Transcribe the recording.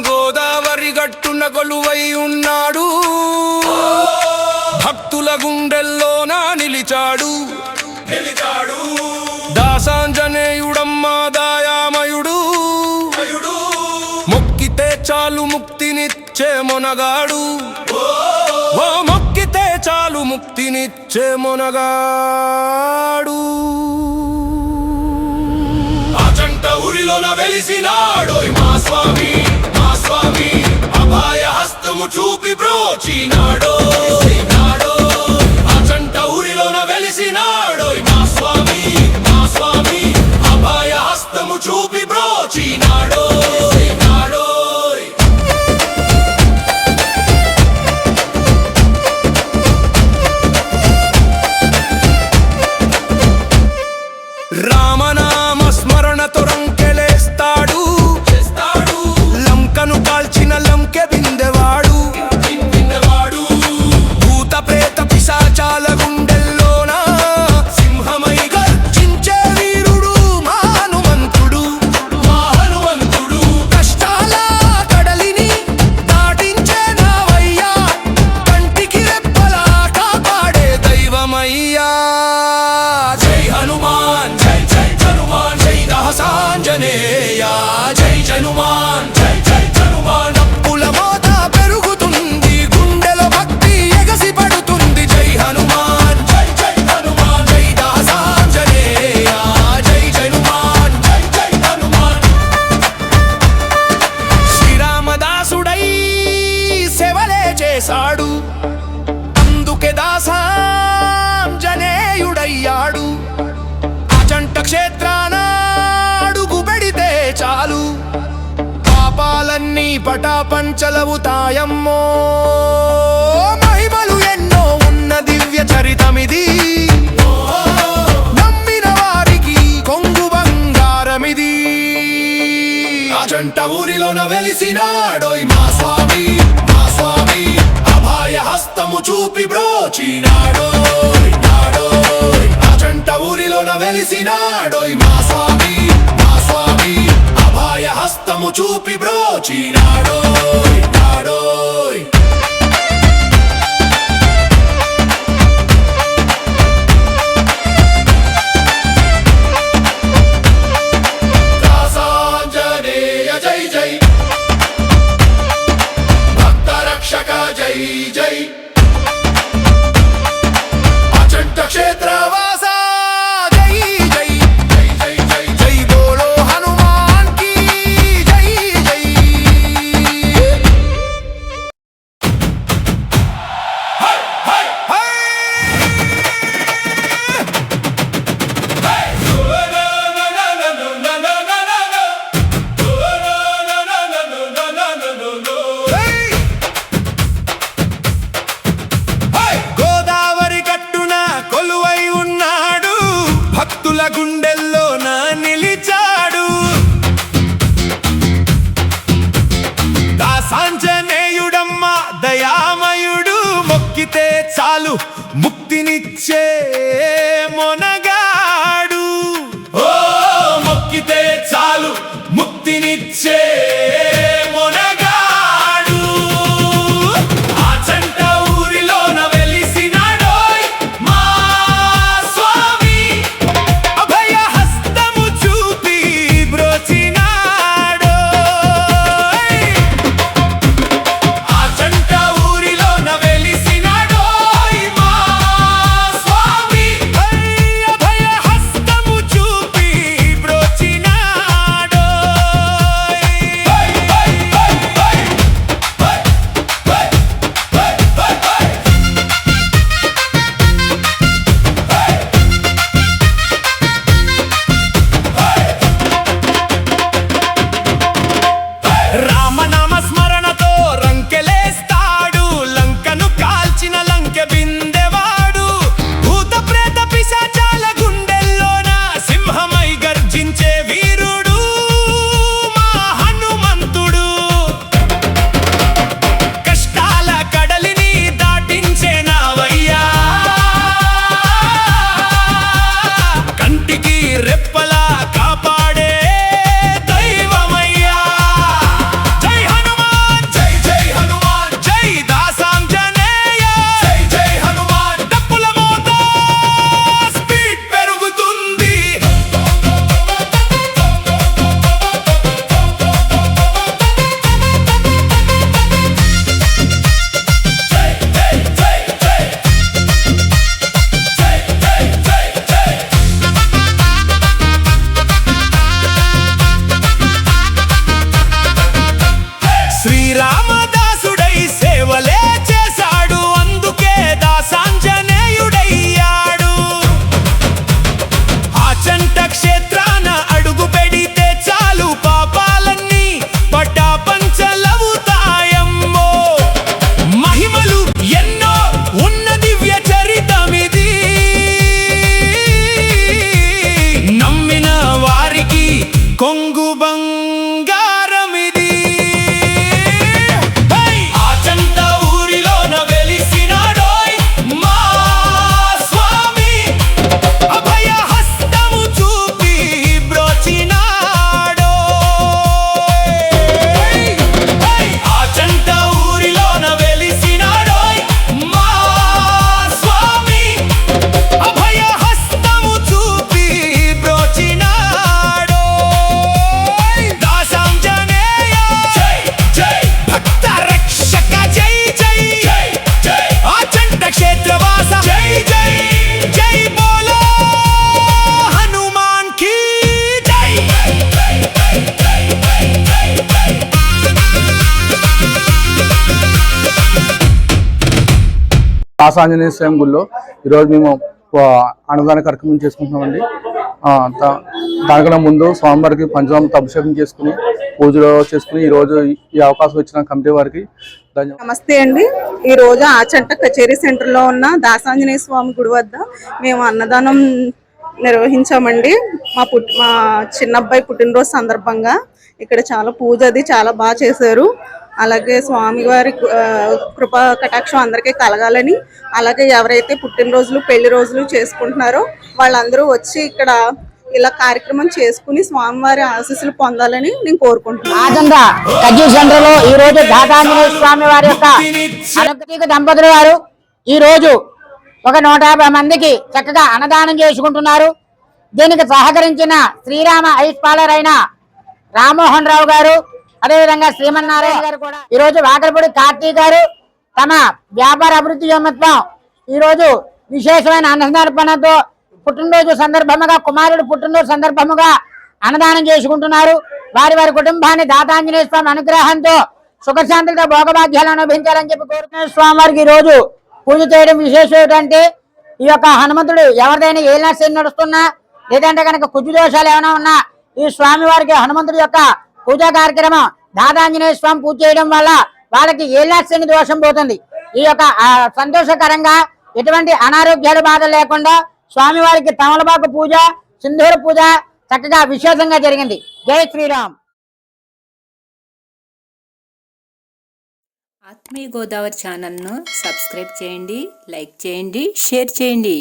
గోదావరి గట్టున కొలువై ఉన్నాడు, భక్తుల గుండెల్లోనా నిలిచాడు. దాసాంజనేయుడమ్మా దయామయుడు, మొక్కితే చాలు ముక్తినిచ్చే మొనగాడు. ఓ మొక్కితే చాలు ముక్తినిచ్చే మొనగాడు. అజంట ఊరిలోన వెలిసినాడోయ్ మా స్వామి, మా స్వామి అభయ హస్తము చూపి బ్రోచినాడో. అజంట ఊరిలోన వెలిసినాడోయ్ మా స్వామి, మా స్వామి అభయ హస్తము చూపి బ్రోచినాడో. రామనామ స్మరణతో రంకెలేస్తాడు, లంకను కాల్చిన లంకె బిందెవాడు. భూత ప్రేత పిశాచాల గుండెల్లోన సింహమై గర్జించే వీరుడు మా హనుమంతుడు, మా హనుమంతుడు. కష్టాల కడలిని దాటించే నావయ్యా, కంటికి రెప్పలా కాపాడే దైవమయ్యా. జై హనుమాన్, జై జై హనుమాన్, జై దాసాంజనేయ. జై హనుమాన్, జై జై హనుమాన్. అప్పుల మోత పెరుగుతుంది, గుండెలో భక్తి ఎగసి పడుతుంది. జై హనుమాన్, జై జై హనుమాన్, జై దాసాంజనేయ. జై హనుమాన్, జై జై హనుమాన్. శ్రీరామదాసుడై సేవలే చేశాడు, అందుకే దాసాంజనేయుడయ్యాడు. అజంట క్షేత్రాన అడుగు పెడితే చాలు, పాపాలన్నీ పటాపంచలవుతాయమ్మో. మహిమలు ఎన్నో ఉన్న దివ్య చరితమిది, నమ్మిన వారికి కొంగు బంగారమిది. అజంట ఊరిలోన వెలిసినాడోయ్ మా స్వామి, మా స్వామి అభయ హస్తము చూపి బ్రోచినాడోయ్. అజంట ఊరిలోన వెలిసినాడోయ్ మా స్వామి, మా స్వామి అభయ హస్తము చూపి బ్రోచినాడోయ్. దాసాంజనేయ జై జై, భక్త రక్షక జై జై. అజంట క్షేత్రవాస జై జై, జై జై జై జై. బోలో హనుమాన్ కీ జై జై. దాసాంజనేయ స్వామి గుడిలో ఈరోజు మేము అన్నదాన కార్యక్రమం చేసుకుంటున్నామండి. దానికన్నా ముందు స్వామివారికి పంచామృత అభిషేకం చేసుకుని పూజలు చేసుకుని ఈరోజు ఈ అవకాశం ఇచ్చిన కమిటీ వారికి ధన్యవాదాలు. నమస్తే అండి. ఈ రోజు ఆచంట కచేరీ సెంటర్లో ఉన్న దాసాంజనేయ స్వామి గుడి వద్ద మేము అన్నదానం నిర్వహించామండి. మా చిన్నబ్బాయి పుట్టినరోజు సందర్భంగా ఇక్కడ చాలా పూజ అది చాలా బాగా చేశారు. అలాగే స్వామివారి కృపా కటాక్షం అందరికీ కలగాలని, అలాగే ఎవరైతే పుట్టినరోజులు పెళ్లి రోజులు చేసుకుంటున్నారో వాళ్ళందరూ వచ్చి ఇక్కడ ఇలా కార్యక్రమం చేసుకుని స్వామివారి ఆశీస్సులు పొందాలని నేను కోరుకుంటున్నాను. ఆచంట కచేరీ సెంటర్ లో ఈ రోజు దాసాంజనేయ స్వామి వారి యొక్క అనుగ్రహ దంపతులు వారు ఈ రోజు ఒక 150 మందికి చక్కగా అన్నదానం చేసుకుంటున్నారు. దీనికి సహకరించిన శ్రీరామ ఐస్ పాలర్ అయిన రామ్మోహన్ రావు గారు, అదేవిధంగా శ్రీమన్నారాయణ గారు కూడా ఈ రోజు వాకలపూడి కార్తీక్ గారు తమ వ్యాపార అభివృద్ధి నిమిత్తం ఈ రోజు విశేషమైన అన్నదానతో పుట్టినరోజు సందర్భముగా కుమారుడు పుట్టినరోజు సందర్భముగా అన్నదానం చేసుకుంటున్నారు. వారి వారి కుటుంబాన్ని దాతాంజనేయ స్వామి అనుగ్రహంతో సుఖశాంతులతో భోగభాగ్యాలు అనుభవించాలని చెప్పి కోరుకునే స్వామి వారికి ఈ రోజు పూజ చేయడం విశేషం ఏంటంటే, ఈ యొక్క హనుమంతుడు ఎవరిదైనా ఏలినా శని నడుస్తున్నా లేదంటే కనుక కుజు దోషాలు ఏమైనా ఉన్నా ఈ స్వామి వారికి హనుమంతుడి యొక్క పూజా కార్యక్రమం దాతాంజనేయ స్వామి పూజ చేయడం వల్ల వాళ్ళకి ఏలినా శని దోషం పోతుంది. ఈ యొక్క సంతోషకరంగా ఎటువంటి అనారోగ్యాలు బాధలు లేకుండా స్వామివారికి తమలపాకు పూజ, సింధూర పూజ చక్కగా విశేషంగా జరిగింది. జై శ్రీరామ్. ఆత్మీయ గోదావరి ఛానల్ను సబ్స్క్రైబ్ చేయండి, లైక్ చేయండి, షేర్ చేయండి.